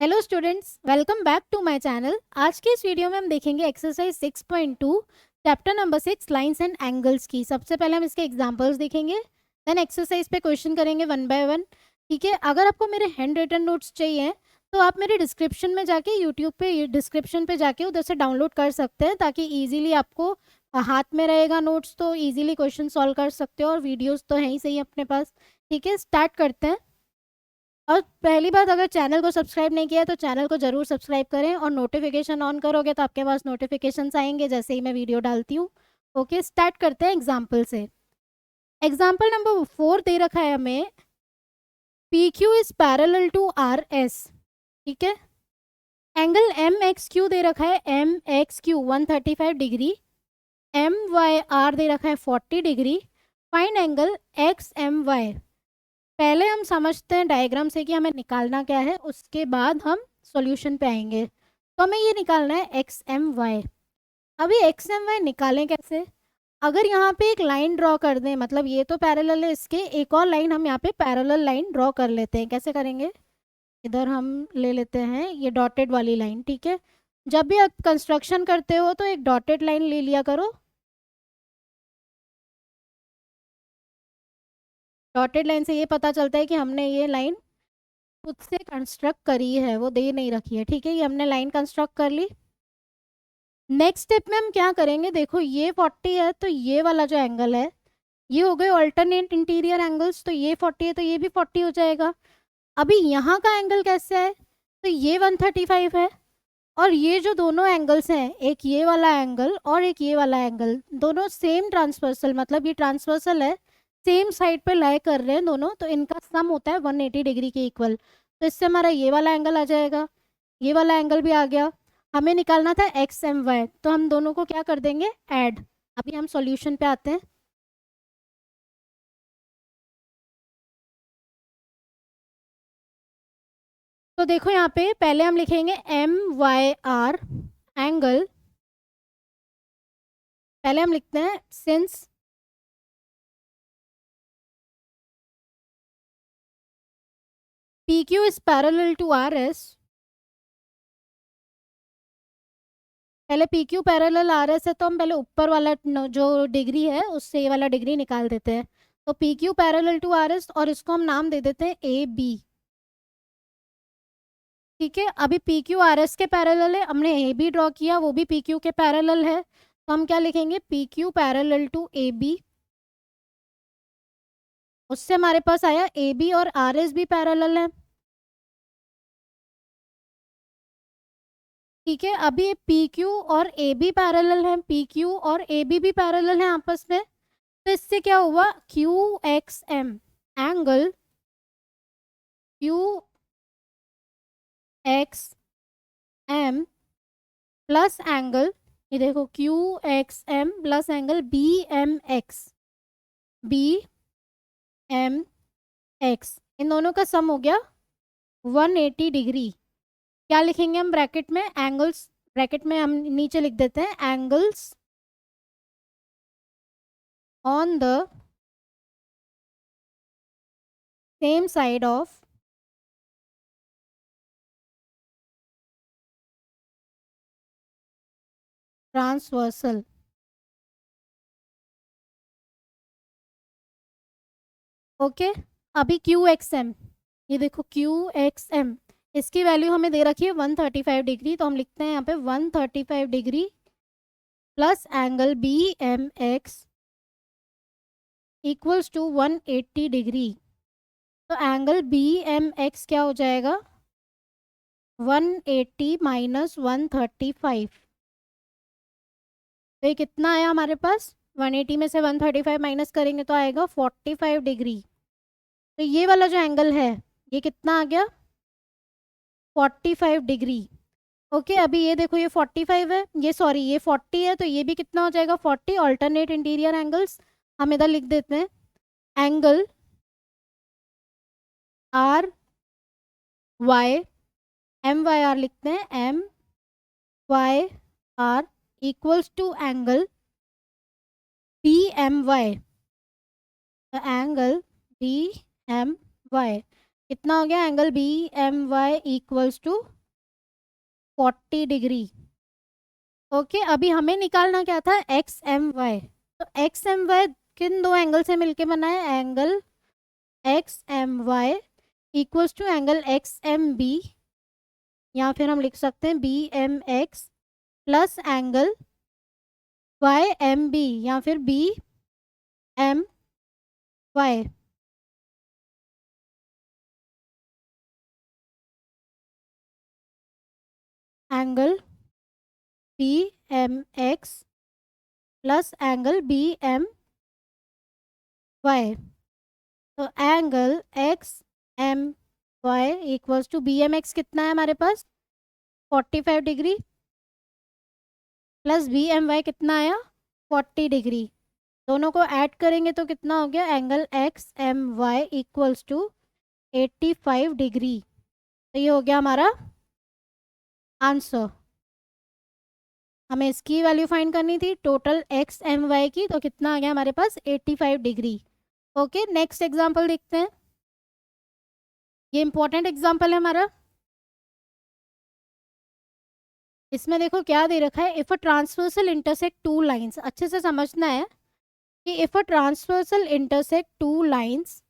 Hello students, welcome back to my channel. आज के इस वीडियो में हम देखेंगे exercise 6.2 chapter number 6 lines and angles की। सबसे पहले हम इसके एग्जांपल्स देखेंगे, देन एक्सरसाइज पे क्वेश्चन करेंगे वन बाय वन। ठीक है, अगर आपको मेरे हैंड रिटन नोट्स चाहिए तो आप मेरे डिस्क्रिप्शन में जाके यूट्यूब पे डिस्क्रिप्शन पे जाके उधर से डाउनलोड कर सकते हैं, ताकि ईजिली आपको हाथ में रहेगा नोट्स, तो ईजिली क्वेश्चन सॉल्व कर सकते हो। और वीडियोज़ तो हैं ही सही अपने पास। ठीक है, स्टार्ट करते हैं। और पहली बात, अगर चैनल को सब्सक्राइब नहीं किया है तो चैनल को जरूर सब्सक्राइब करें, और नोटिफिकेशन ऑन करोगे तो आपके पास नोटिफिकेशंस आएंगे जैसे ही मैं वीडियो डालती हूँ। ओके, स्टार्ट करते हैं एग्जाम्पल से। एग्जाम्पल नंबर 4 दे रखा है हमें, P Q is parallel to R S. ठीक है, एंगल एम एक्स क्यू दे रखा है, M X Q 135 degree, M Y R दे रखा है 40 degree. Find angle X M Y. पहले हम समझते हैं डायग्राम से कि हमें निकालना क्या है, उसके बाद हम सॉल्यूशन पे आएंगे। तो हमें ये निकालना है एक्स एम वाई। अभी एक्स एम वाई निकालें कैसे? अगर यहाँ पे एक लाइन ड्रॉ कर दें, मतलब ये तो पैरेलल है, इसके एक और लाइन हम यहाँ पे पैरेलल लाइन ड्रॉ कर लेते हैं। कैसे करेंगे? इधर हम ले लेते हैं ये डॉटेड वाली लाइन। ठीक है, जब भी आप कंस्ट्रक्शन करते हो तो एक डॉटेड लाइन ले लिया करो। डॉटेड लाइन से ये पता चलता है कि हमने ये लाइन खुद से कंस्ट्रक्ट करी है, वो दे नहीं रखी है। ठीक है, ये हमने लाइन कंस्ट्रक्ट कर ली। नेक्स्ट स्टेप में हम क्या करेंगे, देखो ये 40 है तो ये वाला जो एंगल है ये हो गए ऑल्टरनेट इंटीरियर एंगल्स, तो ये 40 है तो ये भी 40 हो जाएगा। अभी यहाँ का एंगल कैसे है, तो ये 135 है, और ये जो दोनों एंगल्स हैं, एक ये वाला एंगल और एक ये वाला एंगल, दोनों सेम ट्रांसवर्सल, मतलब ये ट्रांसवर्सल है, सेम साइड पे लाई कर रहे हैं दोनों, तो इनका सम होता है 180 डिग्री के इक्वल। तो इससे हमारा ये वाला एंगल आ जाएगा, ये वाला एंगल भी आ गया। हमें निकालना था एक्स एम वाई, तो हम दोनों को क्या कर देंगे, ऐड। अभी हम सॉल्यूशन पे आते हैं। तो देखो यहाँ पे पहले हम लिखेंगे एम वाई आर एंगल। पहले हम लिखते हैं since P Q is parallel to R S. पहले P Q parallel R S है, तो हम पहले ऊपर वाला जो डिग्री है उससे ये वाला डिग्री निकाल देते हैं। तो P Q parallel to R S, और इसको हम नाम दे देते हैं ए बी। ठीक है, अभी पी क्यू आर एस के पैरेलल है, हमने ए बी ड्रॉ किया, वो भी पी क्यू के पैरेलल है, तो हम क्या लिखेंगे, P Q parallel to A B. उससे हमारे पास आया ए बी और आर एस भी पैरेलल है। ठीक है, अभी पी क्यू और ए बी पैरेलल है, पी क्यू और ए बी भी पैरेलल है आपस में, तो इससे क्या हुआ, Q X M angle Q X M plus angle, ये देखो Q X M plus angle B M X, B M X, इन दोनों का सम हो गया 180 डिग्री। क्या लिखेंगे हम ब्रैकेट में, एंगल्स, ब्रैकेट में हम नीचे लिख देते हैं angles on the same side of transversal. Okay, अभी क्यू एक्स एम, ये देखो क्यू एक्स एम, इसकी वैल्यू हमें दे रखी है 135 डिग्री, तो हम लिखते हैं यहाँ पे 135 degree plus angle B M X equals to 180 degree. तो एंगल बी एम एक्स क्या हो जाएगा, 180 माइनस 135। तो ये कितना आया हमारे पास, 180 में से 135 माइनस करेंगे तो आएगा 45 डिग्री। तो ये वाला जो एंगल है ये कितना आ गया, 45 डिग्री। ओके, अभी ये देखो ये 45 है, ये सॉरी ये 40 है, तो ये भी कितना हो जाएगा 40। ऑल्टरनेट इंटीरियर एंगल्स हम इधर लिख देते हैं, angle R Y, M Y R लिखते हैं, M Y R equals to angle B M Y, angle B M Y. कितना हो गया angle B M Y equals to 40 degree. Okay, अभी हमें निकालना क्या था, एक्स एम वाई। तो एक्स एम वाई किन दो एंगल से मिलके बना है, angle X M Y equals to angle X M B, या फिर हम लिख सकते हैं B M X plus angle Y M B, या फिर B M Y. Angle B M X plus angle B M Y. तो angle X M Y equals to B M X कितना है हमारे पास 45 degree, plus B M Y कितना आया 40 degree. दोनों को ऐड करेंगे तो कितना हो गया, angle X M Y equals to 85 degree. तो ये हो गया हमारा आंसर। हमें इसकी वैल्यू फाइंड करनी थी टोटल एक्स एम वाई की, तो कितना आ गया हमारे पास 85 डिग्री। ओके, नेक्स्ट एग्जाम्पल देखते हैं। ये इंपॉर्टेंट एग्जाम्पल है हमारा। इसमें देखो क्या दे रखा है, if a transversal intersect two lines. अच्छे से समझना है कि if a transversal intersect two lines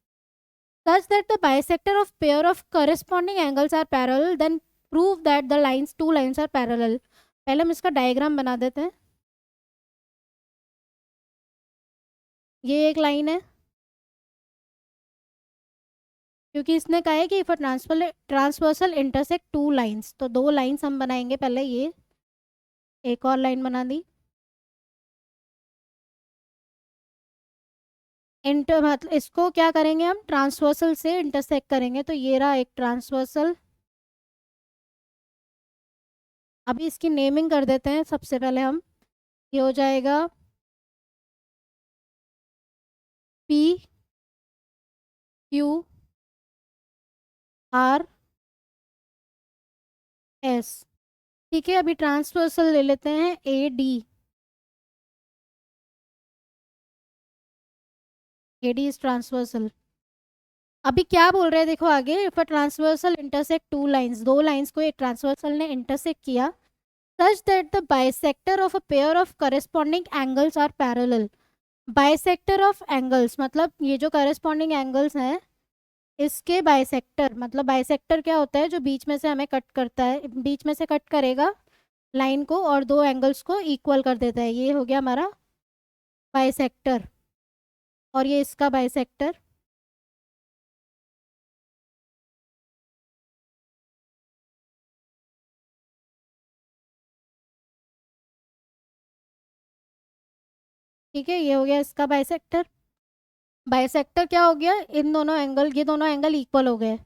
such that the bisector of pair of corresponding angles are parallel, then prove that the lines two lines are parallel। पहले हम इसका diagram बना देते हैं। ये एक लाइन है, क्योंकि इसने कहा है कि if transversal intersect two lines, तो दो लाइंस हम बनाएंगे। पहले ये एक और लाइन बना दी, इंटर मतलब इसको क्या करेंगे हम, ट्रांसवर्सल से इंटरसेक्ट करेंगे। तो ये रहा एक ट्रांसवर्सल। अभी इसकी नेमिंग कर देते हैं सबसे पहले हम। ये हो जाएगा पी क्यू आर एस। ठीक है, अभी ट्रांसवर्सल ले लेते हैं A D. A D is transversal. अभी क्या बोल रहे हैं देखो आगे, if a transversal intersect two lines, दो लाइंस को एक ट्रांसवर्सल ने इंटरसेक्ट किया, such that the bisector of a pair of corresponding angles are parallel. Bisector of angles मतलब ये जो करस्पॉन्डिंग एंगल्स हैं इसके बाइसेक्टर, मतलब बाइसेक्टर क्या होता है, जो बीच में से हमें कट करता है, बीच में से कट करेगा लाइन को और दो एंगल्स को इक्वल कर देता है। ये हो गया हमारा बाइसेक्टर, और ये इसका बाइसेक्टर। ठीक है, ये हो गया इसका बाइसेक्टर। बाइसेक्टर क्या हो गया, इन दोनों एंगल, ये दोनों एंगल इक्वल हो गए।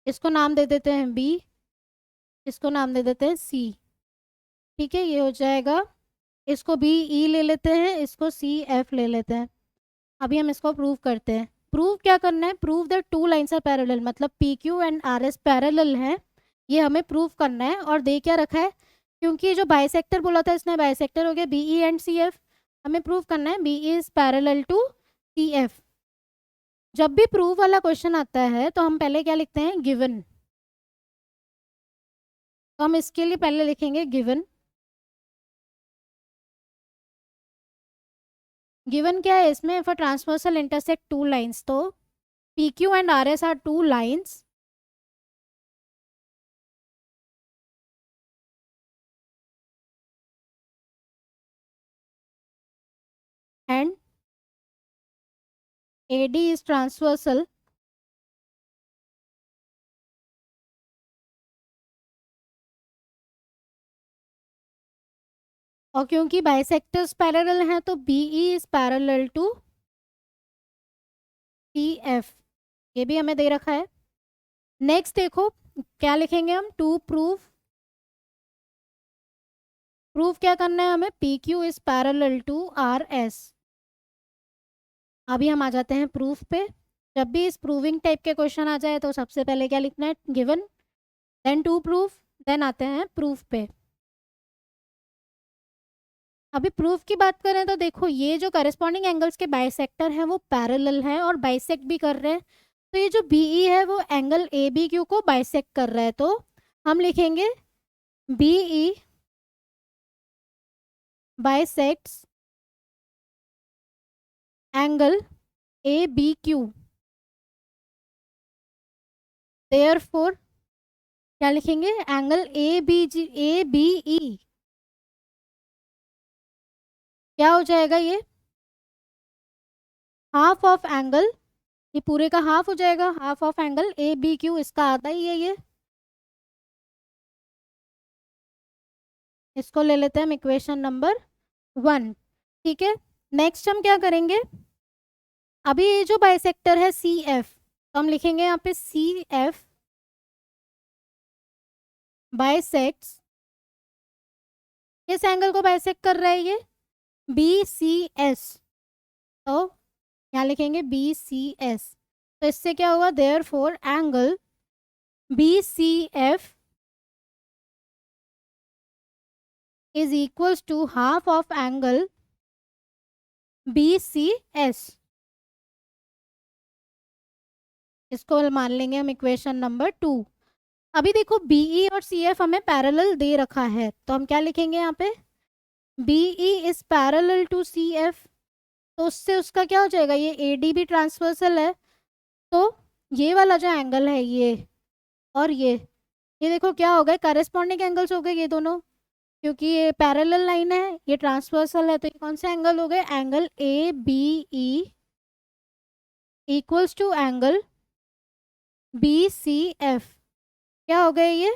इसको नाम दे देते हैं बी, इसको नाम दे देते हैं सी। ठीक है, ये हो जाएगा, इसको बी ई ले लेते हैं, इसको सी एफ ले लेते हैं। अभी हम इसको प्रूव करते हैं। प्रूव क्या करना है, prove that two lines are parallel, मतलब P Q and R S parallel हैं, ये हमें प्रूव करना है। और दे क्या रखा है, क्योंकि जो बाइसेक्टर बोला था इसने, बाइसेक्टर हो गया B E and C F. हमें प्रूव करना है B E is parallel to C F. जब भी प्रूव वाला क्वेश्चन आता है तो हम पहले क्या लिखते हैं, गिवन। तो हम इसके लिए पहले लिखेंगे गिवन। गिवन क्या है इसमें, for transversal intersect two lines, तो P Q and R S are two lines and A D is transversal और क्योंकि बाइसेक्टर्स पैरेलल हैं तो B E is parallel to C F. ये भी हमें दे रखा है। नेक्स्ट देखो क्या लिखेंगे हम, टू प्रूव। प्रूव क्या करना है हमें, P Q is parallel to R S. अभी हम आ जाते हैं प्रूफ पे। जब भी इस प्रूविंग टाइप के क्वेश्चन आ जाए तो सबसे पहले क्या लिखना है, given, then to proof, then आते हैं प्रूफ पे। अभी प्रूफ की बात करें तो देखो ये जो करस्पॉन्डिंग एंगल्स के बाइसेक्टर हैं वो पैरेलल हैं और बाइसेक्ट भी कर रहे हैं। तो ये जो BE है वो एंगल ABQ को बाइसेक्ट कर रहा है, तो हम लिखेंगे BE bisects angle ABQ। Therefore क्या लिखेंगे, एंगल ABE क्या हो जाएगा, ये हाफ ऑफ एंगल, ये पूरे का हाफ हो जाएगा, हाफ ऑफ एंगल ABQ, इसका आधा ही है ये। इसको ले लेते हैं हम इक्वेशन नंबर 1। ठीक है, नेक्स्ट हम क्या करेंगे, अभी ये जो बाइसेक्टर है CF, तो हम लिखेंगे यहाँ पे CF बाइसेक्ट्स, किस एंगल को बाइसेक्ट कर रहा है ये, BCS। तो यहाँ लिखेंगे BCS, तो इससे क्या हुआ, therefore angle BCF is equals to half of angle BCS। इसको मान लेंगे हम इक्वेशन नंबर 2। अभी देखो BE और CF हमें पैरेलल दे रखा है, तो हम क्या लिखेंगे यहाँ पे, BE is parallel to CF, तो उससे उसका क्या हो जाएगा, ये AD भी ट्रांसवर्सल है, तो ये वाला जो एंगल है ये और ये देखो क्या हो गए, करेस्पॉन्डिंग एंगल्स हो गए ये दोनों, क्योंकि ये पैरेलल लाइन है, ये ट्रांसवर्सल है, तो ये कौन से एंगल हो गए, angle ABE equals to angle BCF। क्या हो गए ये,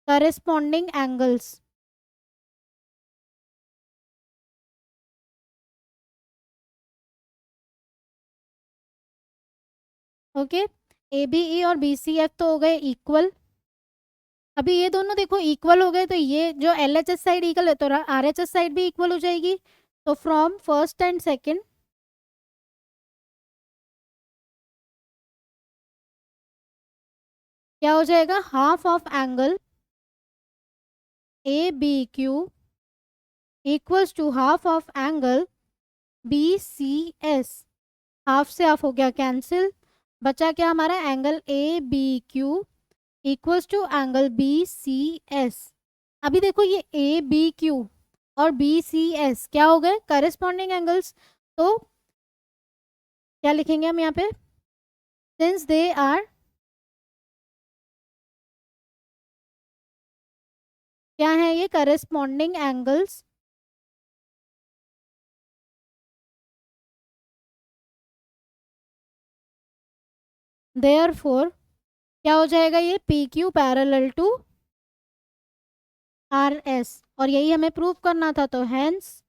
करेस्पॉन्डिंग एंगल्स। ओके, ABE और BCF तो हो गए इक्वल। अभी ये दोनों देखो इक्वल हो गए, तो ये जो LHS साइड इक्वल है तो RHS साइड भी इक्वल हो जाएगी। तो फ्रॉम फर्स्ट एंड सेकंड क्या हो जाएगा, half of angle ABQ equals to half of angle BCS। Half से हाफ हो गया कैंसिल, बचा क्या हमारा, angle ABQ equals to angle BCS। अभी देखो ये ABQ और BCS क्या हो गए, करेस्पॉन्डिंग एंगल्स, तो क्या लिखेंगे हम यहाँ पे, सिंस दे आर क्या है, ये करेस्पॉन्डिंग एंगल्स, देयरफॉर क्या हो जाएगा, ये PQ पैरेलल टू RS, और यही हमें प्रूव करना था, तो हेंस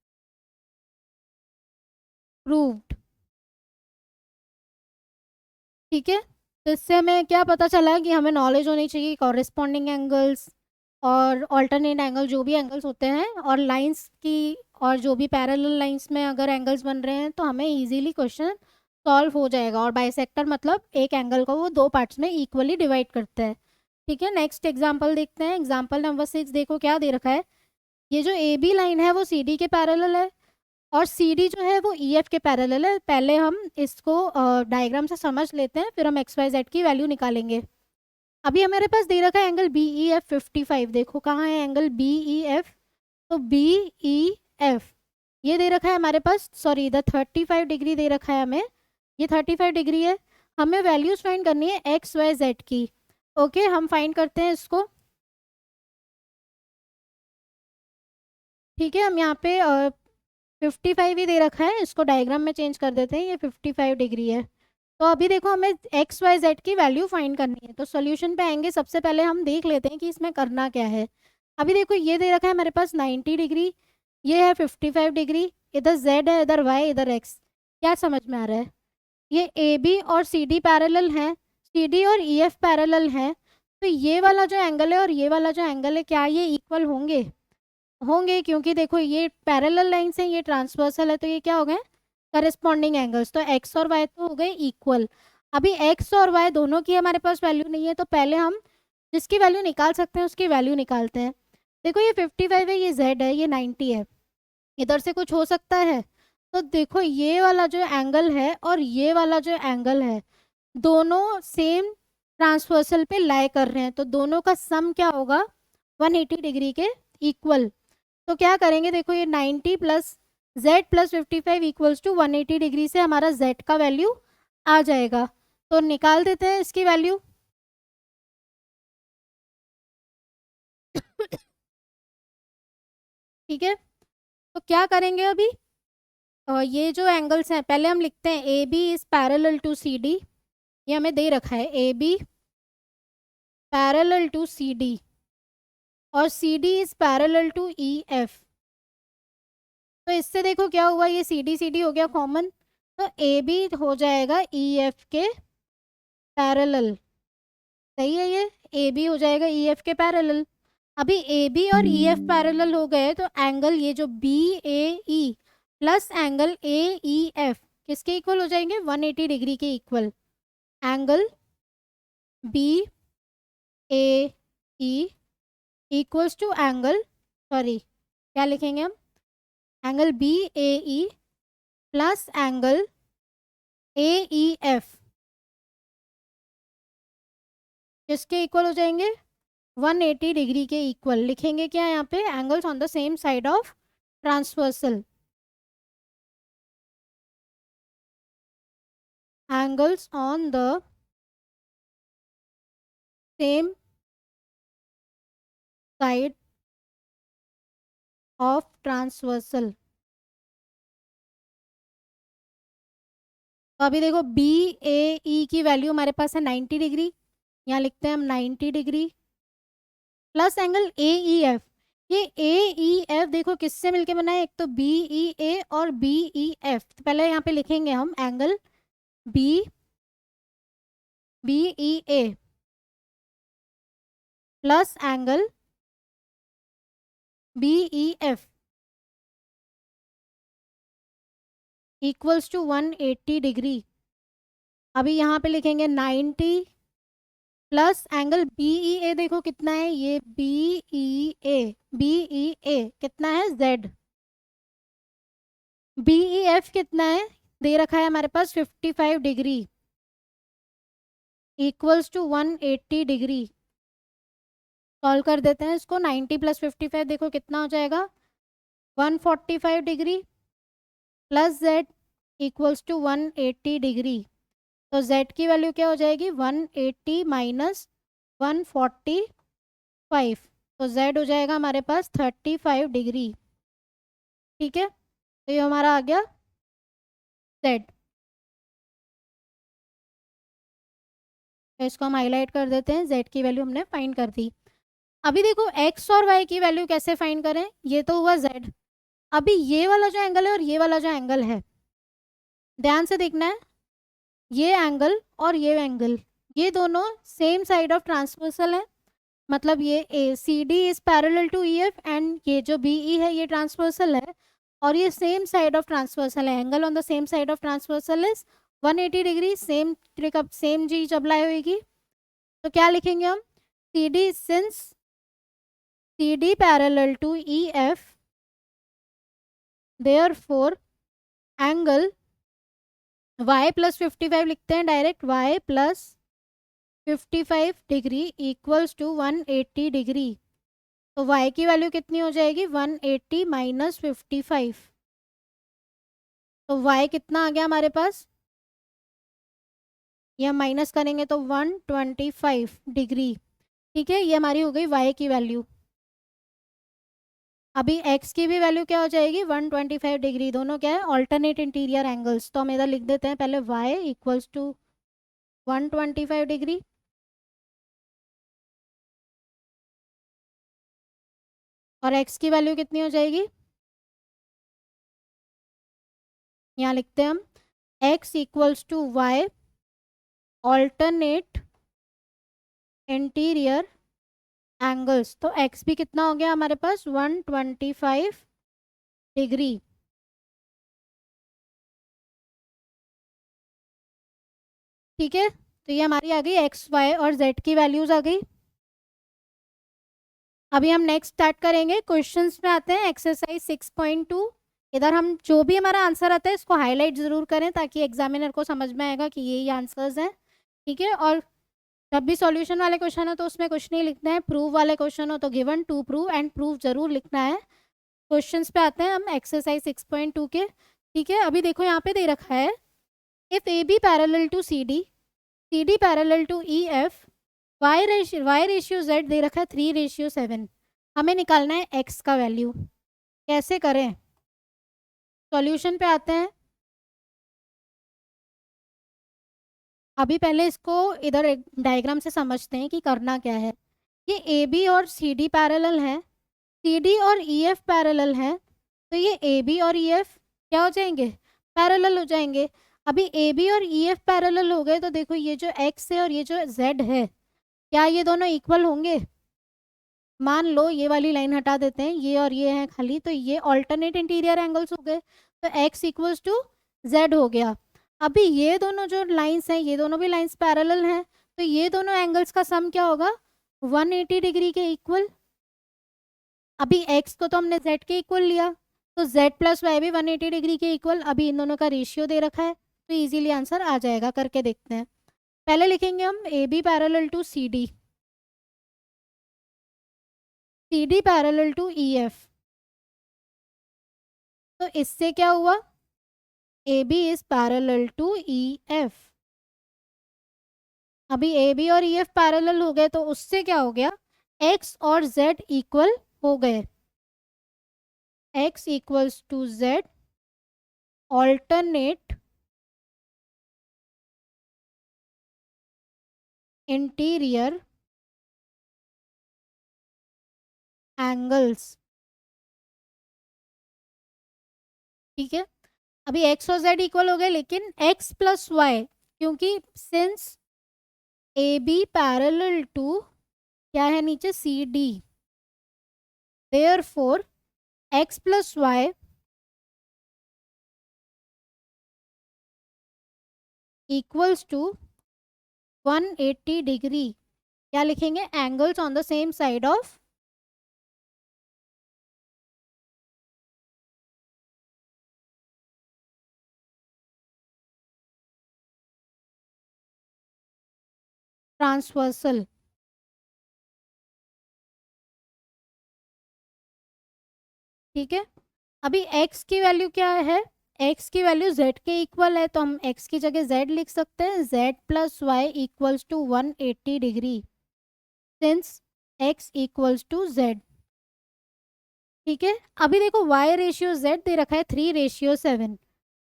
प्रूव्ड। ठीक है, तो इससे हमें क्या पता चला कि हमें नॉलेज होनी चाहिए कॉरेस्पॉन्डिंग एंगल्स और ऑल्टरनेट एंगल, जो भी एंगल्स होते हैं, और लाइंस की, और जो भी पैरेलल लाइंस में अगर एंगल्स बन रहे हैं तो हमें इजीली क्वेश्चन सॉल्व हो जाएगा। और बाइसेक्टर मतलब एक एंगल को वो दो पार्ट्स में इक्वली डिवाइड करता है। ठीक है, नेक्स्ट एग्जाम्पल देखते हैं। एग्जाम्पल नंबर 6 देखो क्या दे रखा है, ये जो AB लाइन है वो CD के पैरेलल है और CD जो है वो EF के पैरेलल है। पहले हम इसको डायग्राम से समझ लेते हैं, फिर हम XYZ की वैल्यू निकालेंगे। अभी हमारे पास दे रखा है एंगल BEF 55। देखो कहाँ है एंगल BEF, तो BEF ये दे रखा है हमारे पास, सॉरी इधर 35 डिग्री दे रखा है हमें, ये 35 डिग्री है। हमें वैल्यूज फाइंड करनी है XYZ की। ओके, हम फाइंड करते हैं इसको। ठीक है, हम यहाँ पे 55 ही दे रखा है, इसको डायग्राम में चेंज कर देते हैं, ये 55 डिग्री है। तो अभी देखो हमें XYZ की वैल्यू फाइंड करनी है, तो सॉल्यूशन पे आएंगे। सबसे पहले हम देख लेते हैं कि इसमें करना क्या है। अभी देखो ये दे रखा है हमारे पास 90 डिग्री, ये है 55 डिग्री, इधर Z है, इधर Y, इधर X। क्या समझ में आ रहा है, ये AB और CD पैरेलल हैं, CD और EF पैरेलल हैं, तो ये वाला जो एंगल है और ये वाला जो एंगल है, क्या ये इक्वल होंगे, होंगे, क्योंकि देखो ये पैरेलल लाइंस हैं, ये ट्रांसवर्सल है, तो ये क्या हो गए, करस्पॉन्डिंग एंगल्स। तो X और Y तो हो गए इक्वल। अभी X और Y दोनों की हमारे पास वैल्यू नहीं है, तो पहले हम जिसकी वैल्यू निकाल सकते हैं उसकी वैल्यू निकालते हैं। देखो ये 55 है, ये Z है, ये 90 है, इधर से कुछ हो सकता है, तो देखो ये वाला जो एंगल है और ये वाला जो एंगल है, दोनों सेम ट्रांसवर्सल पे लाई कर रहे हैं, तो दोनों का सम क्या होगा, 180 डिग्री के इक्वल। तो क्या करेंगे, देखो ये 90 plus z plus 55 equals to 180 degree से हमारा जेड का वैल्यू आ जाएगा। तो निकाल देते हैं इसकी वैल्यू। ठीक है, तो क्या करेंगे अभी, ये जो एंगल्स हैं पहले हम लिखते हैं, A B is parallel to C D, ये हमें दे रखा है A B parallel to C D और C D is parallel to E F. तो इससे देखो क्या हुआ, ये सी डी हो गया कॉमन, तो ए बी हो जाएगा ई एफ के पैरेलल। सही है, ये ए बी हो जाएगा ई एफ के पैरेलल। अभी ए बी और ई एफ पैरेलल हो गए, तो एंगल ये जो B A E plus angle A E F किसके इक्वल हो जाएंगे, 180 डिग्री के equal. Angle B A E equals to angle, sorry क्या लिखेंगे हम, angle B A E plus angle A E F किसके इक्वल हो जाएंगे, 180 डिग्री के इक्वल। लिखेंगे क्या यहाँ पे, angles on the same side of transversal, angles on the same side of transversal. तो अभी देखो बी ए ई की वैल्यू हमारे पास है 90 डिग्री, यहाँ लिखते हैं हम 90 degree plus angle A E F. ये ए ई एफ देखो किससे मिलके बना है, एक तो बी ई ए और बी ई एफ। तो पहले यहाँ पे लिखेंगे हम angle B B E A plus angle B E F equals to 180 degree. अभी यहाँ पे लिखेंगे 90 plus angle B E A, देखो कितना है ये बी ई ए कितना है जेड, बी ई एफ कितना है दे रखा है हमारे पास 55 degree equals to 180 degree. Solve कर देते हैं इसको, 90 प्लस 55 देखो कितना हो जाएगा, 145 degree plus z equals to 180 degree. तो z की वैल्यू क्या हो जाएगी, 180 माइनस 145, तो z हो जाएगा हमारे पास 35 डिग्री। ठीक है, तो ये हमारा आ गया z। तो इसको हम हाईलाइट कर देते हैं, z की वैल्यू हमने फाइंड कर दी। अभी देखो x और y की वैल्यू कैसे फाइंड करें, ये तो हुआ z। अभी ये वाला जो एंगल है और ये वाला जो एंगल है, ध्यान से देखना है, ये एंगल और ये एंगल ये दोनों सेम साइड ऑफ ट्रांसवर्सल है, मतलब ये A C D is parallel to E F and ये जो बी ई है ये ट्रांसवर्सल है और ये सेम साइड ऑफ ट्रांसवर्सल है। Angle on the same side of transversal is 180 degree. Same trick अब सेम चीज अप्लाई होगी, तो क्या लिखेंगे हम, C D since C D parallel to E F therefore angle y plus 55 लिखते हैं direct, y plus 55 degree equals to 180 degree. तो y की वैल्यू कितनी हो जाएगी, 180 माइनस 55, तो y कितना आ गया हमारे पास, ये हम माइनस करेंगे तो 125 डिग्री। ठीक है, ये हमारी हो गई y की वैल्यू। अभी x की भी वैल्यू क्या हो जाएगी, 125 डिग्री। दोनों क्या है, ऑल्टरनेट इंटीरियर एंगल्स, तो हम इधर लिख देते हैं पहले y इक्वल्स टू 125 डिग्री और x की वैल्यू कितनी हो जाएगी, यहाँ लिखते हैं हम x equals to y alternate interior angles. तो x भी कितना हो गया हमारे पास, 125 डिग्री। ठीक है, तो ये हमारी आ गई x y और z की वैल्यूज आ गई। अभी हम नेक्स्ट स्टार्ट करेंगे, क्वेश्चंस में आते हैं। एक्सरसाइज 6.2 इधर हम जो भी हमारा आंसर आता है इसको हाईलाइट ज़रूर करें ताकि एग्जामिनर को समझ में आएगा कि ये आंसर्स हैं, ठीक है। और जब भी सॉल्यूशन वाले क्वेश्चन हो तो उसमें कुछ नहीं लिखना है, प्रूव वाले क्वेश्चन हो तो given, to prove and prove जरूर लिखना है। क्वेश्चंस पे आते हैं हम एक्सरसाइज 6.2 के, ठीक है। अभी देखो यहाँ पे दे रखा है if A B parallel to C D parallel to E F, Y ratio Z दे रखा है 3:7। हमें निकालना है एक्स का वैल्यू। कैसे करें, सॉल्यूशन पे आते हैं। अभी पहले इसको इधर एक डायग्राम से समझते हैं कि करना क्या है। ये ए बी और सी डी पैरेलल है, सी डी और ई एफ पैरेलल है, तो ये ए बी और ई एफ क्या हो जाएंगे, पैरेलल हो जाएंगे। अभी ए बी और ई एफ पैरेलल हो गए तो देखो ये जो एक्स है और ये जो जेड है, क्या ये दोनों इक्वल होंगे। मान लो ये वाली लाइन हटा देते हैं, ये और ये हैं खाली, तो ये ऑल्टरनेट इंटीरियर एंगल्स हो गए, तो x इक्वल्स टू जेड हो गया। अभी ये दोनों जो लाइंस हैं ये दोनों भी लाइंस पैरेलल हैं, तो ये दोनों एंगल्स का सम क्या होगा, 180 डिग्री के इक्वल। अभी x को तो हमने z के इक्वल लिया, तो z प्लस वाई भी 180 डिग्री के इक्वल। अभी इन दोनों का रेशियो दे रखा है तो इजीली आंसर आ जाएगा, करके देखते हैं। पहले लिखेंगे हम A B parallel to C D, C D parallel to E F, तो इससे क्या हुआ, A B is parallel to E F. अभी ए बी और ई एफ पैरेलल हो गए तो उससे क्या हो गया, एक्स और जेड इक्वल हो गए, x equals to z alternate interior angles, ठीक है। अभी एक्स और जेड इक्वल हो गए, लेकिन एक्स प्लस वाई, क्योंकि since A B parallel to क्या है नीचे C D, therefore x plus y equals to 180 degree. क्या लिखेंगे, angles on the same side of transversal, ठीक है। अभी x की वैल्यू क्या है, x की वैल्यू z के इक्वल है, तो हम x की जगह z लिख सकते हैं, z plus y equals to 180 degree since x equals to z, ठीक है। अभी देखो y रेशियो z दे रखा है 3:7,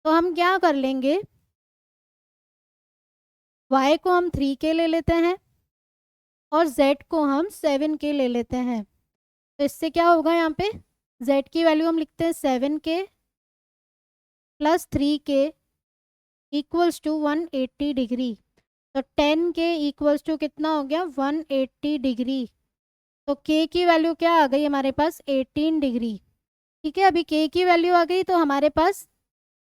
तो हम क्या कर लेंगे, y को हम 3 के ले लेते हैं और z को हम 7 के ले लेते हैं, तो इससे क्या होगा, यहाँ पे z की वैल्यू हम लिखते हैं 7 के प्लस 3 के इक्वल्स टू 180 डिग्री, तो 10 के इक्वल्स टू कितना हो गया, 180 डिग्री। तो k की वैल्यू क्या आ गई हमारे पास, 18 डिग्री, ठीक है। अभी k की वैल्यू आ गई तो हमारे पास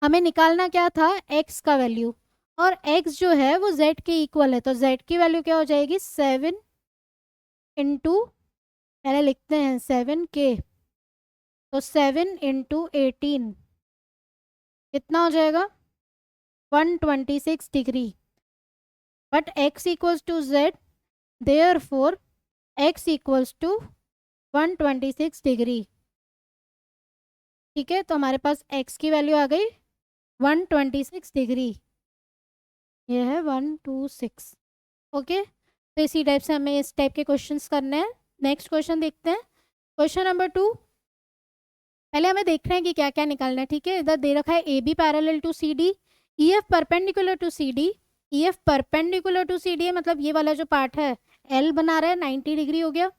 हमें निकालना क्या था, x का वैल्यू, और x जो है वो z के इक्वल है, तो z की वैल्यू क्या हो जाएगी, 7 इंटू, पहले लिखते हैं 7k, तो 7 इंटू 18 कितना हो जाएगा, 126 degree. But x equals to z, therefore x equals to 126 degree, ठीक है। तो हमारे पास x की वैल्यू आ गई 126 डिग्री, ये है 126, ओके। तो इसी टाइप से हमें इस टाइप के क्वेश्चंस करने हैं। नेक्स्ट क्वेश्चन देखते हैं, क्वेश्चन नंबर 2। पहले हमें देख रहे हैं कि क्या क्या निकालना है, ठीक है। इधर दे रखा है A B parallel to C D, E F perpendicular to C D, E F perpendicular to C D है, मतलब ये वाला जो पार्ट है एल बना रहा है, 90 डिग्री हो गया।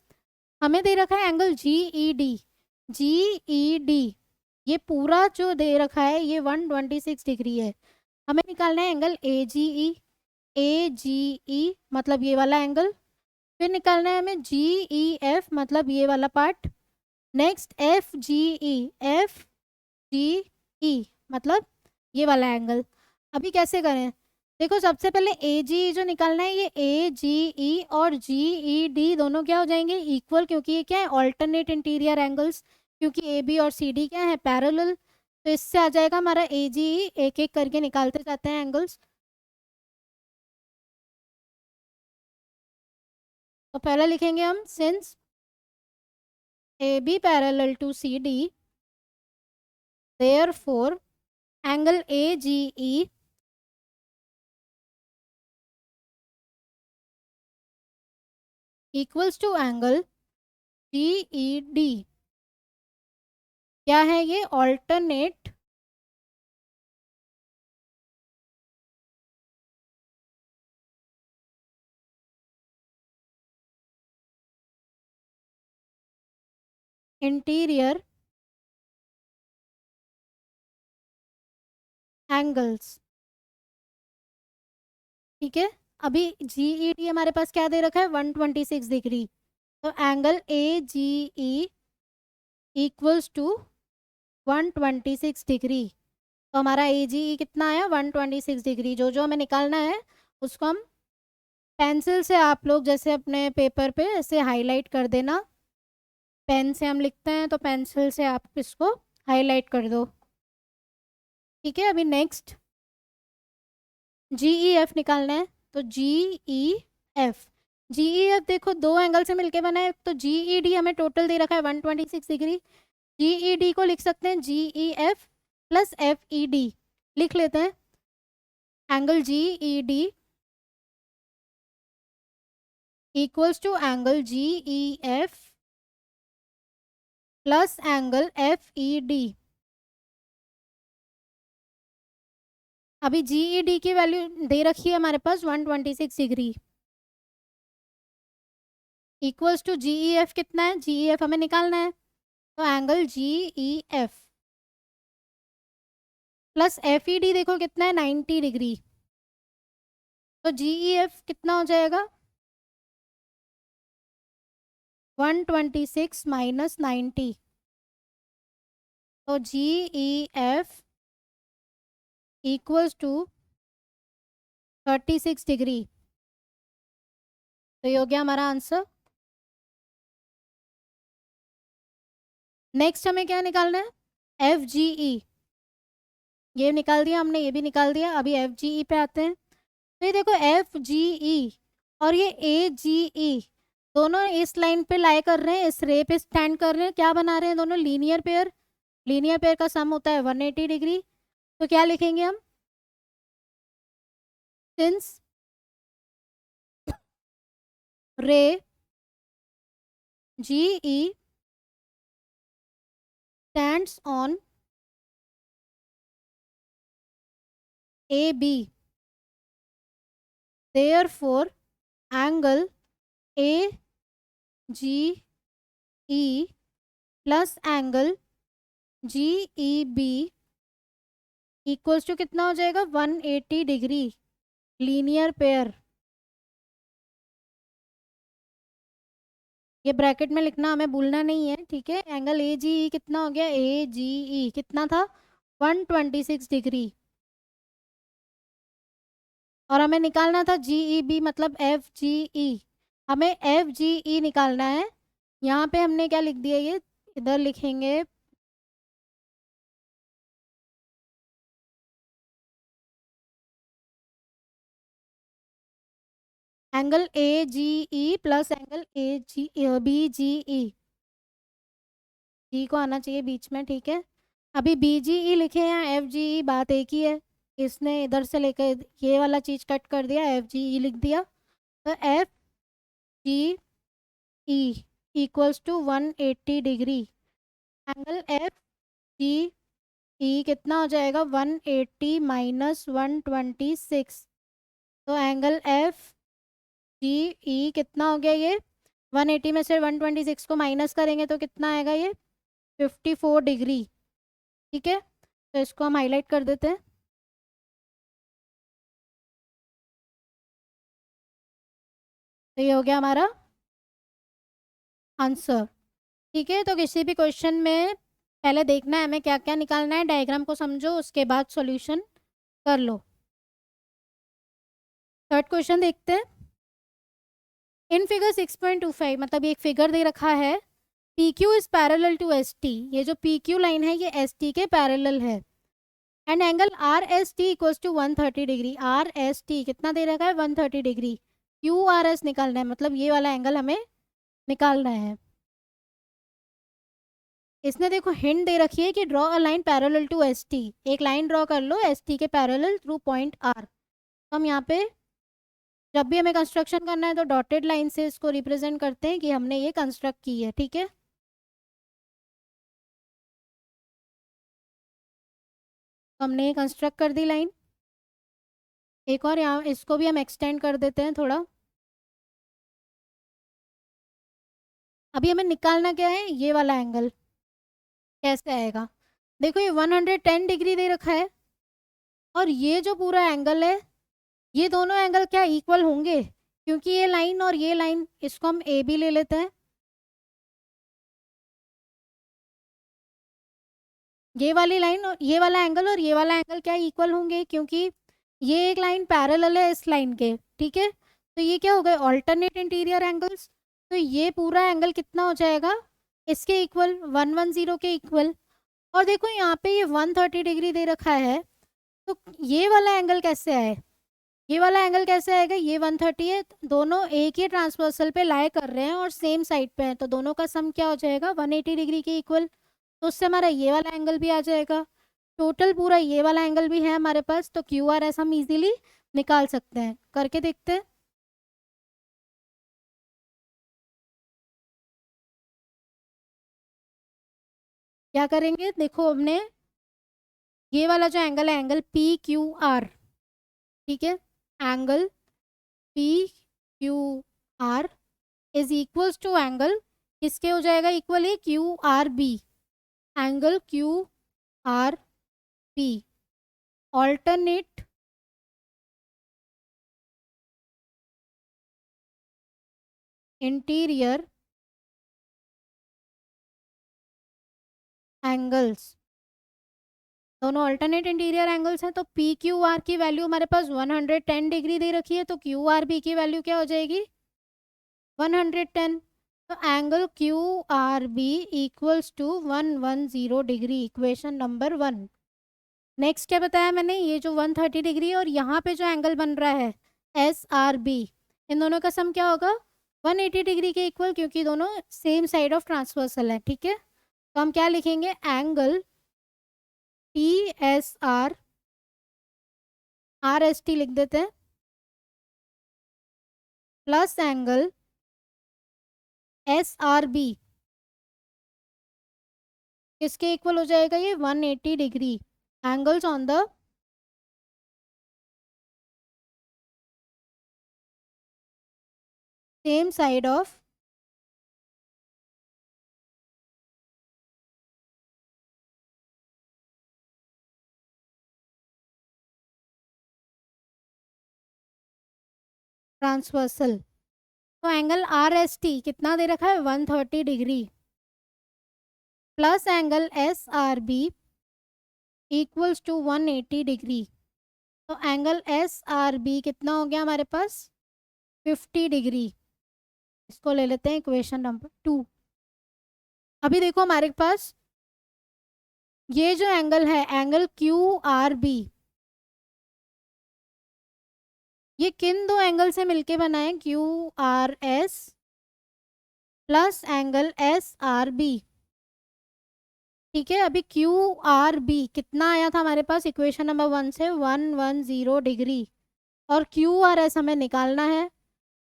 हमें दे रखा है एंगल जी ई डी, जी ई डी ये पूरा जो दे रखा है ये 126 डिग्री है। हमें निकालना है एंगल ए जी ई, ए जी ई मतलब ये वाला एंगल, फिर निकालना है हमें जी ई एफ मतलब ये वाला पार्ट, नेक्स्ट एफ जी ई, एफ जी ई मतलब ये वाला एंगल। अभी कैसे करें, देखो सबसे पहले ए जी जो निकालना है, ये ए जी ई और जी ई डी दोनों क्या हो जाएंगे, इक्वल, क्योंकि ये क्या है ऑल्टरनेट इंटीरियर एंगल्स, क्योंकि ए बी और सी डी क्या है पैरेलल, तो इससे आ जाएगा हमारा AGE, एक एक करके निकालते जाते हैं एंगल्स। तो पहले लिखेंगे हम since AB parallel to CD, therefore angle AGE equals to angle GED। क्या है ये? Alternate interior angles. ठीक है, अभी GED हमारे पास क्या दे रखा है? 126 डिग्री। तो angle AGE equals to 126 degree. तो हमारा AGE कितना आया? 126 डिग्री। जो जो हमें निकालना है उसको हम पेंसिल से, आप लोग जैसे अपने पेपर पे ऐसे हाईलाइट कर देना। पेन से हम लिखते हैं तो पेंसिल से आप इसको हाईलाइट कर दो। ठीक है, अभी नेक्स्ट GEF निकालना है। तो GEF देखो दो एंगल से मिलके बना है। तो GED हमें टोटल दे रखा है 126 डिग्री। GED को लिख सकते हैं GEF प्लस FED, लिख लेते हैं। Angle GED equals to angle GEF plus angle FED। अभी GED की वैल्यू दे रखी है हमारे पास 126 डिग्री, इक्वल्स टू GEF कितना है? GEF हमें निकालना है। तो एंगल GEF प्लस FED देखो कितना है? 90 डिग्री। तो GEF कितना हो जाएगा? 126 माइनस 90। तो GEF इक्वल्स टू 36 डिग्री। तो ये हो गया हमारा आंसर। नेक्स्ट हमें क्या निकालना है? FGE। ये निकाल दिया हमने, ये भी निकाल दिया। अभी FGE पे आते हैं। तो ये देखो FGE और ये AGE दोनों इस लाइन पे लाई कर रहे हैं, इस रे पे स्टैंड कर रहे हैं। क्या बना रहे हैं? दोनों लीनियर पेयर। लीनियर पेयर का सम होता है 180 डिग्री। तो क्या लिखेंगे हम? सिंस रे GE stands on AB, therefore angle AGE plus angle GEB equals to कितना हो जाएगा? 180 डिग्री। लीनियर पेयर, ये ब्रैकेट में लिखना हमें भूलना नहीं है। ठीक है, एंगल AGE कितना हो गया? AGE कितना था? 126 डिग्री। और हमें निकालना था GEB मतलब FGE। हमें FGE निकालना है। यहाँ पे हमने क्या लिख दिया? ये इधर लिखेंगे angle AGE plus angle BGE। जी को आना चाहिए बीच में। ठीक है, अभी BGE लिखे हैं, FGE बात एक ही है। इसने इधर से लेकर ये वाला चीज कट कर दिया, FGE लिख दिया। तो FGE equals to 180 degree. Angle FGE कितना हो जाएगा? 180 माइनस 126। तो एंगल FGE कितना हो गया? ये 180 में से 126 को माइनस करेंगे तो कितना आएगा? ये 54 डिग्री। ठीक है, तो इसको हम हाईलाइट कर देते हैं। तो ये हो गया हमारा आंसर। ठीक है, तो किसी भी क्वेश्चन में पहले देखना है हमें क्या क्या निकालना है। डायग्राम को समझो, उसके बाद सॉल्यूशन कर लो। थर्ड क्वेश्चन देखते हैं। इन फिगर 6.25 मतलब ये एक फिगर दे रखा है। P Q is parallel to S T, ये जो पी क्यू लाइन है ये एस टी के पैरेलल है। And angle R S T equals to 130 degree. R S T कितना दे रखा है? 130 डिग्री। क्यू आर एस निकालना है, मतलब ये वाला एंगल हमें निकालना है। इसने देखो हिंट दे रखी है कि draw a line parallel to S T, एक लाइन ड्रॉ कर लो एस टी के पैरेलल थ्रू पॉइंट आर। तो हम यहाँ पे जब भी हमें कंस्ट्रक्शन करना है तो डॉटेड लाइन से इसको रिप्रेजेंट करते हैं कि हमने ये कंस्ट्रक्ट की है, ठीक है। तो हमने ये कंस्ट्रक्ट कर दी लाइन। एक और यहाँ इसको भी हम एक्सटेंड कर देते हैं थोड़ा। अभी हमें निकालना क्या है? ये वाला एंगल कैसे आएगा? देखो ये 110 डिग्री दे रखा है और ये जो पूरा एंगल है, ये दोनों एंगल क्या इक्वल होंगे? क्योंकि ये लाइन और ये लाइन, इसको हम ए बी ले लेते हैं। ये वाली लाइन और ये वाला एंगल और ये वाला एंगल क्या इक्वल होंगे? क्योंकि ये एक लाइन पैरेलल है इस लाइन के, ठीक है। तो ये क्या हो गए? Alternate interior angles. तो ये पूरा एंगल कितना हो जाएगा? इसके इक्वल, 110 के इक्वल। और देखो यहाँ पे ये 130 डिग्री दे रखा है, तो ये वाला एंगल कैसे आए? ये वाला एंगल कैसे आएगा? ये 130 है, दोनों एक ही ट्रांसवर्सल पे लाई कर रहे हैं और सेम साइड पे हैं, तो दोनों का सम क्या हो जाएगा? 180 डिग्री के इक्वल। तो उससे हमारा ये वाला एंगल भी आ जाएगा। टोटल पूरा ये वाला एंगल भी है हमारे पास, तो क्यू आर एस हम इजीली निकाल सकते हैं। करके देखते हैं। क्या करेंगे? देखो हमने ये वाला जो एंगल है, एंगल पी क्यू आर, ठीक है, angle P Q R is equals to angle किसके हो जाएगा? इक्वल है Q R B. Angle Q R B alternate interior angles, दोनों अल्टरनेट इंटीरियर एंगल्स हैं। तो पी क्यू आर की वैल्यू हमारे पास 110 डिग्री दे रखी है, तो क्यू आर बी की वैल्यू क्या हो जाएगी? 110। तो angle Q R B equals to 110 degree, equation number 1। Next क्या बताया मैंने? ये जो 130 डिग्री और यहाँ पे जो एंगल बन रहा है एस आर बी, इन दोनों का सम क्या होगा? 180 डिग्री के इक्वल, क्योंकि दोनों सेम साइड ऑफ ट्रांसवर्सल है, ठीक है। तो हम क्या लिखेंगे? Angle T S R, R S T लिख देते हैं, plus angle S R B किसके इक्वल हो जाएगा? ये 180 degree. Angles on the same side of transversal. तो एंगल आर एस टी कितना दे रखा है? 130 degree, plus angle S R B equals to 180 degree. तो एंगल एस आर बी कितना हो गया हमारे पास? 50 डिग्री। इसको ले लेते हैं इक्वेशन नंबर 2। अभी देखो हमारे पास ये जो एंगल है, एंगल क्यू आर बी, ये किन दो एंगल से मिलके बना है? Q R S plus angle S R B, ठीक है। अभी क्यू आर बी कितना आया था हमारे पास इक्वेशन नंबर 1 से? 110 डिग्री। और क्यू आर एस हमें निकालना है,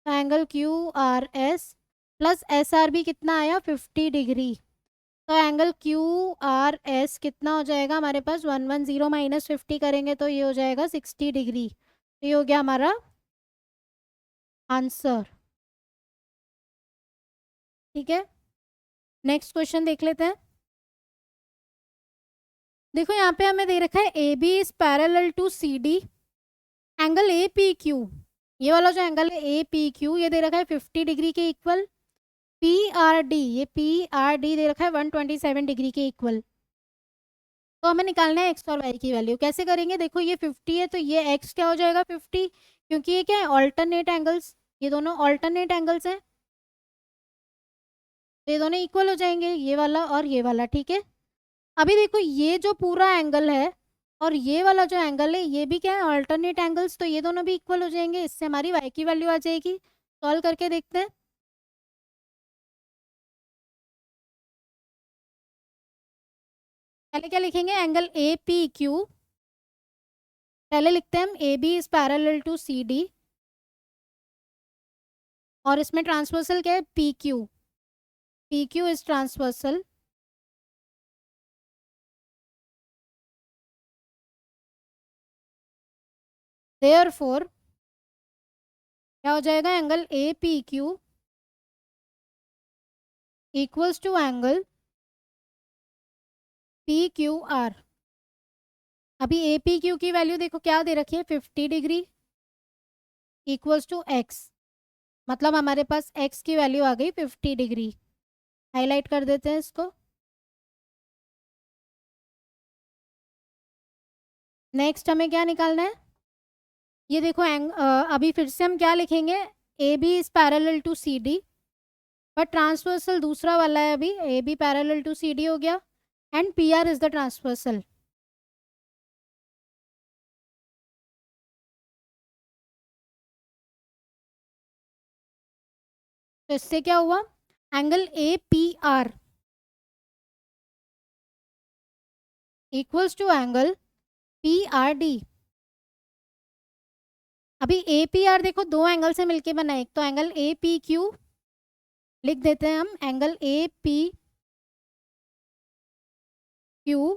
तो angle Q R S plus S R B कितना आया? 50 डिग्री। तो एंगल क्यू आर एस कितना हो जाएगा हमारे पास? 110 माइनस 50 करेंगे तो ये हो जाएगा 60 डिग्री। तो ये हो गया हमारा आंसर, ठीक है। नेक्स्ट क्वेश्चन देख लेते हैं। देखो यहाँ पे हमें दे रखा है A B is parallel to C D, angle A P Q, ये वाला जो एंगल है ए पी क्यू, ये दे रखा है 50 डिग्री के इक्वल। पी आर डी, ये पी आर डी दे रखा है 127 डिग्री के इक्वल। तो हमें निकालना है एक्स और वाई की वैल्यू। कैसे करेंगे? देखो ये 50 है, तो ये एक्स क्या हो जाएगा? 50, क्योंकि ये क्या है? ऑल्टरनेट एंगल्स, ये दोनों ऑल्टरनेट एंगल्स हैं। तो ये दोनों इक्वल हो जाएंगे, ये वाला और ये वाला, ठीक है। अभी देखो ये जो पूरा एंगल है और ये वाला जो एंगल है ये भी क्या है, अल्टरनेट एंगल्स, तो ये दोनों भी इक्वल हो जाएंगे। इससे हमारी y की वैल्यू आ जाएगी। सॉल्व करके देखते हैं। पहले क्या लिखेंगे, एंगल ए पी क्यू। पहले लिखते हैं हम A B is parallel to C D, और इसमें ट्रांसवर्सल क्या है, P Q. P Q is transversal. Therefore क्या हो जाएगा, angle A P Q equals to angle P Q R. अभी ए पी क्यू की वैल्यू देखो क्या दे रखी है, 50 डिग्री इक्वल्स टू एक्स। मतलब हमारे पास x की वैल्यू आ गई 50 डिग्री। हाईलाइट कर देते हैं इसको। नेक्स्ट हमें क्या निकालना है, ये देखो अभी फिर से हम क्या लिखेंगे, A B is parallel to C D, but transversal दूसरा वाला है। अभी A B parallel to C D हो गया, and P R is the transversal. तो इससे क्या हुआ, angle A P R equals to angle P R D. अभी ए पी आर देखो दो एंगल से मिलके बना है, एक तो एंगल ए पी क्यू लिख देते हैं हम, angle A P Q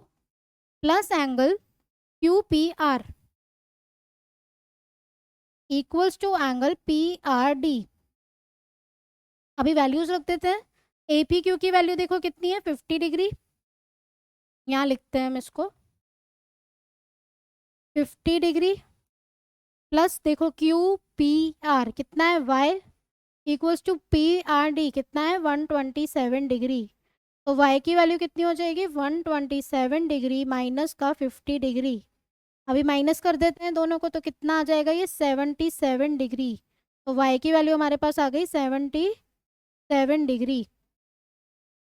plus angle Q P R equals to angle P R D. अभी वैल्यूज रख देते हैं। ए पी क्यू की वैल्यू देखो कितनी है, 50 डिग्री। यहाँ लिखते हैं हम इसको 50 डिग्री प्लस देखो क्यू पी आर कितना है, y equals to P R D कितना है, 127 डिग्री। तो y की वैल्यू कितनी हो जाएगी, 127 डिग्री माइनस का 50 डिग्री। अभी माइनस कर देते हैं दोनों को, तो कितना आ जाएगा ये, 77 डिग्री। तो y की वैल्यू हमारे पास आ गई 77 डिग्री।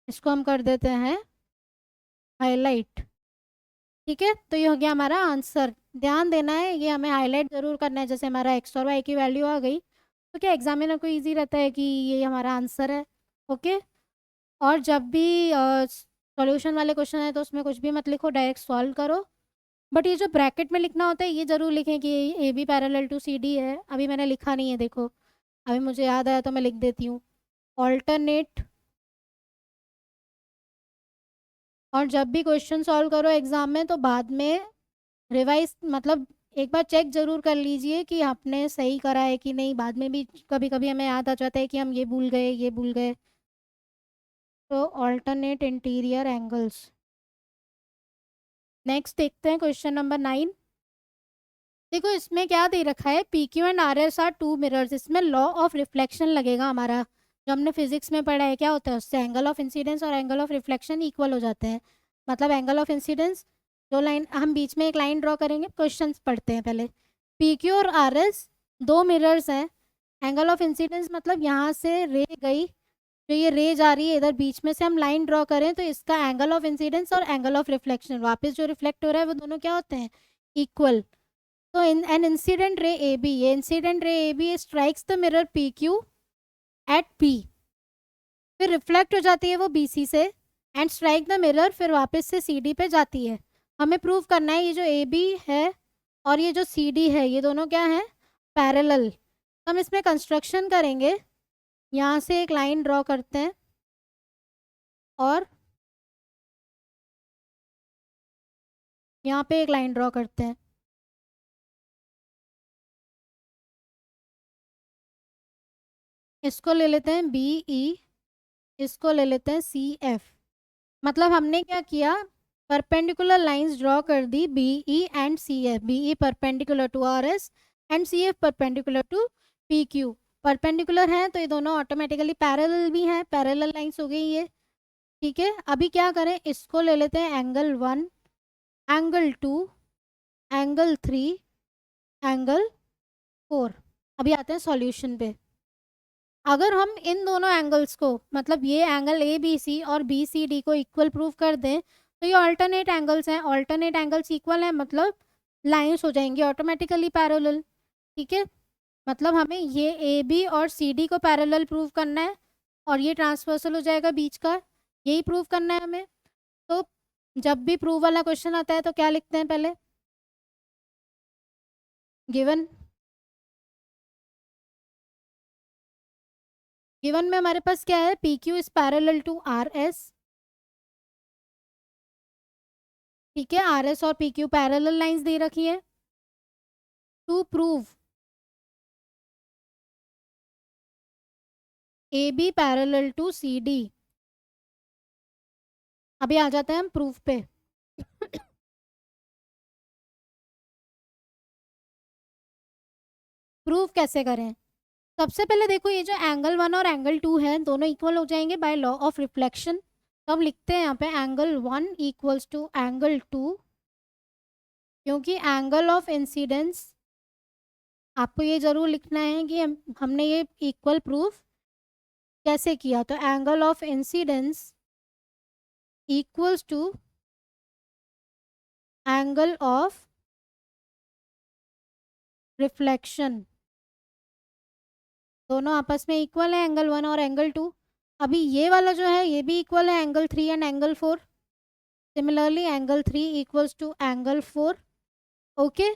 इसको हम कर देते हैं हाईलाइट, ठीक है। तो ये हो गया हमारा आंसर। ध्यान देना है, ये हमें हाईलाइट ज़रूर करना है। जैसे हमारा x और y की वैल्यू आ गई, तो क्या एग्जामिनर को इजी रहता है कि ये हमारा आंसर है। ओके। और जब भी सॉल्यूशन वाले क्वेश्चन है तो उसमें कुछ भी मत लिखो, डायरेक्ट सॉल्व करो। बट ये जो ब्रैकेट में लिखना होता है ये ज़रूर लिखें कि A B parallel to C D है। अभी मैंने लिखा नहीं है, देखो अभी मुझे याद आया तो मैं लिख देती हूँ, ऑल्टरनेट। और जब भी क्वेश्चन सॉल्व करो एग्जाम में तो बाद में रिवाइज, मतलब एक बार चेक ज़रूर कर लीजिए कि आपने सही करा है कि नहीं। बाद में भी कभी कभी हमें याद आ जाता है कि हम ये भूल गए, ये भूल गए। तो ऑल्टरनेट इंटीरियर एंगल्स। नेक्स्ट देखते हैं क्वेश्चन नंबर 9। देखो इसमें क्या दे रखा है, P Q and R S are two mirrors. इसमें लॉ ऑफ रिफ्लेक्शन लगेगा हमारा, जो हमने फिजिक्स में पढ़ा है। क्या होता है, उससे एंगल ऑफ इंसिडेंस और एंगल ऑफ रिफ्लेक्शन इक्वल हो जाते हैं। मतलब एंगल ऑफ इंसिडेंस, जो लाइन हम बीच में एक लाइन ड्रॉ करेंगे, क्वेश्चन पढ़ते हैं पहले। पी क्यू और आर एस दो मिरर्स हैं। एंगल ऑफ इंसिडेंस मतलब यहाँ से रे गई, जो ये रे जा रही है इधर, बीच में से हम लाइन ड्रॉ करें तो इसका एंगल ऑफ इंसिडेंस और एंगल ऑफ रिफ्लेक्शन वापस जो रिफ्लेक्ट हो रहा है वो दोनों क्या होते हैं, इक्वल। तो in an incident ray A B, ये incident ray A B strikes the mirror P Q at P, फिर रिफ्लेक्ट हो जाती है वो बी सी से एंड स्ट्राइक द मिरर, फिर वापस से सी डी पे जाती है। हमें प्रूव करना है ये जो ए बी है और ये जो सी डी है ये दोनों क्या है, पैरेलल। तो हम इसमें कंस्ट्रक्शन करेंगे, यहाँ से एक लाइन ड्रॉ करते हैं और यहाँ पे एक लाइन ड्रॉ करते हैं। इसको ले लेते हैं बी ई, इसको ले लेते हैं सी एफ। मतलब हमने क्या किया, परपेंडिकुलर लाइंस ड्रॉ कर दी B E and C F. B E perpendicular to R S and C F perpendicular to P Q. Perpendicular हैं तो ये दोनों ऑटोमेटिकली पैरेलल भी हैं, पैरेलल लाइंस हो गई ये, ठीक है। अभी क्या करें, इसको ले लेते हैं एंगल 1, एंगल 2, एंगल 3, एंगल 4। अभी आते हैं सॉल्यूशन पे। अगर हम इन दोनों एंगल्स को, मतलब ये एंगल ए बी सी और बी सी डी को इक्वल प्रूव कर दें तो ये ऑल्टरनेट एंगल्स हैं, ऑल्टरनेट एंगल्स इक्वल हैं, मतलब लाइंस हो जाएंगी ऑटोमेटिकली पैरेलल। ठीक है, मतलब हमें ये ए बी और सी डी को पैरेलल प्रूव करना है और ये ट्रांसवर्सल हो जाएगा बीच का, यही प्रूव करना है हमें। तो जब भी प्रूव वाला क्वेश्चन आता है तो क्या लिखते हैं पहले, गिवन में हमारे पास क्या है, P Q is parallel to R S. ठीक है, आर एस और पी क्यू पैरेलल लाइंस दे रखी है। To prove A B parallel to C D. अभी आ जाते हैं हम प्रूफ पे। प्रूफ कैसे करें, सबसे पहले देखो ये जो एंगल 1 और एंगल 2 है दोनों इक्वल हो जाएंगे बाय लॉ ऑफ रिफ्लेक्शन। तो हम लिखते हैं यहाँ पे एंगल 1 इक्वल्स टू एंगल 2, क्योंकि एंगल ऑफ इंसिडेंस आपको ये जरूर लिखना है कि हमने ये इक्वल प्रूफ कैसे किया। तो angle of incidence equals to angle of reflection, दोनों आपस में इक्वल है एंगल 1 और एंगल 2। अभी ये वाला जो है ये भी इक्वल है angle 3 and angle 4। Similarly angle 3 equals to angle 4। Okay,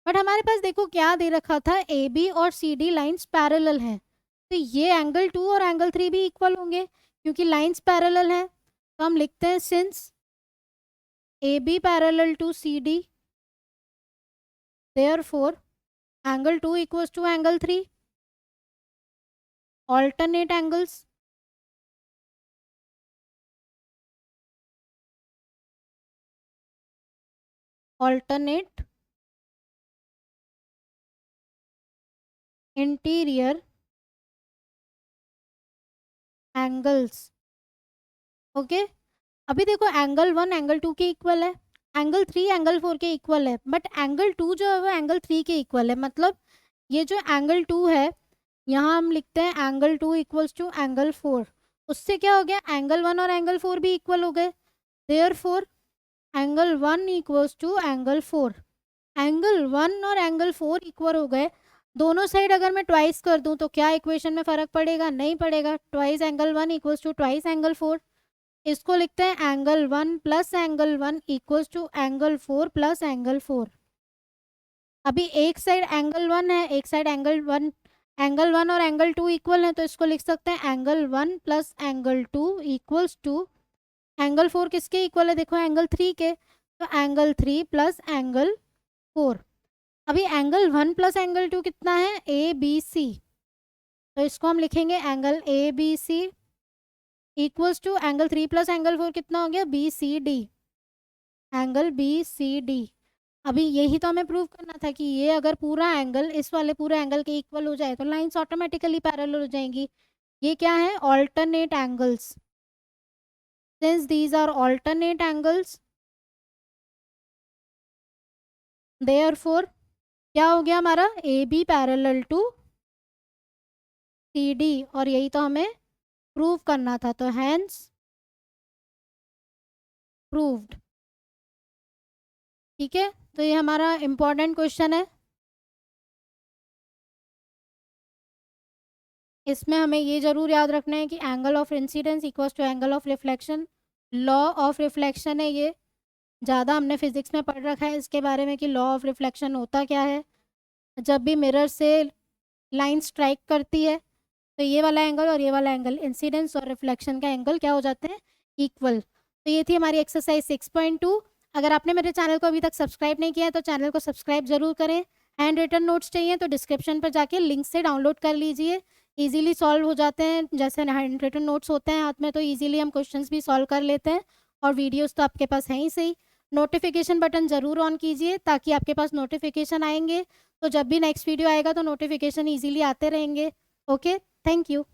but हमारे पास देखो क्या दे रखा था, ए बी और सी डी लाइन्स पैरेलल हैं, तो ये एंगल 2 और एंगल 3 भी इक्वल होंगे क्योंकि लाइन्स पैरेलल हैं। तो हम लिखते हैं since A B parallel to C D therefore angle 2 equals to angle 3। Alternate angles, alternate interior angles. Okay, अभी देखो एंगल 1 एंगल 2 के इक्वल है, एंगल 3 एंगल 4 के इक्वल है, बट एंगल 2 जो है वो एंगल 3 के इक्वल है। मतलब ये जो एंगल 2 है यहाँ हम लिखते हैं एंगल 2 इक्वल्स टू एंगल 4। उससे क्या हो गया, एंगल 1 और एंगल 4 भी इक्वल हो गए, therefore angle 1 equals to angle 4। Angle 1 और एंगल 4 इक्वल हो गए, दोनों साइड अगर मैं ट्वाइस कर दूं तो क्या इक्वेशन में फ़र्क पड़ेगा, नहीं पड़ेगा। Twice angle 1 equals to twice angle 4। इसको लिखते हैं angle 1 plus angle 1 equals to angle 4 plus angle 4। अभी एक साइड एंगल 1 है, एक साइड एंगल 1, एंगल 1 और एंगल 2 इक्वल हैं, तो इसको लिख सकते हैं angle 1 plus angle 2 equals to angle 4 किसके इक्वल है, देखो एंगल 3 के, तो एंगल 3 प्लस एंगल 4। अभी एंगल 1 प्लस एंगल 2 कितना है, ए बी सी, तो इसको हम लिखेंगे angle A B C equals to angle 3 plus angle 4 कितना हो गया, B C D, angle B C D. अभी यही तो हमें प्रूव करना था कि ये अगर पूरा एंगल इस वाले पूरे एंगल के इक्वल हो जाए तो लाइंस ऑटोमेटिकली पैरेलल हो जाएंगी। ये क्या है, alternate angles. Since these are alternate angles therefore क्या हो गया हमारा, A B parallel to C D, और यही तो हमें प्रूव करना था, तो हैंस प्रूव्ड। ठीक है, तो ये हमारा इम्पॉर्टेंट क्वेश्चन है। इसमें हमें ये जरूर याद रखना है कि angle of incidence equals to angle of reflection. Law of reflection है ये, ज़्यादा हमने फिजिक्स में पढ़ रखा है इसके बारे में कि लॉ ऑफ रिफ्लेक्शन होता क्या है। जब भी मिरर से लाइन स्ट्राइक करती है तो ये वाला एंगल और ये वाला एंगल, इंसिडेंस और रिफ्लेक्शन का एंगल क्या हो जाते हैं, इक्वल। तो ये थी हमारी एक्सरसाइज 6.2। अगर आपने मेरे चैनल को अभी तक सब्सक्राइब नहीं किया है तो चैनल को सब्सक्राइब जरूर करें। हैंड रिटन नोट्स चाहिए तो डिस्क्रिप्शन पर जाके लिंक से डाउनलोड कर लीजिए, इजीली सॉल्व हो जाते हैं। जैसे हैंड रिटन नोट्स होते हैं हाथ में तो इजीली हम क्वेश्चंस भी सॉल्व कर लेते हैं, और वीडियोस तो आपके पास हैं ही सही। नोटिफिकेशन बटन ज़रूर ऑन कीजिए ताकि आपके पास नोटिफिकेशन आएंगे, तो जब भी नेक्स्ट वीडियो आएगा तो नोटिफिकेशन ईजिली आते रहेंगे। Okay, thank you.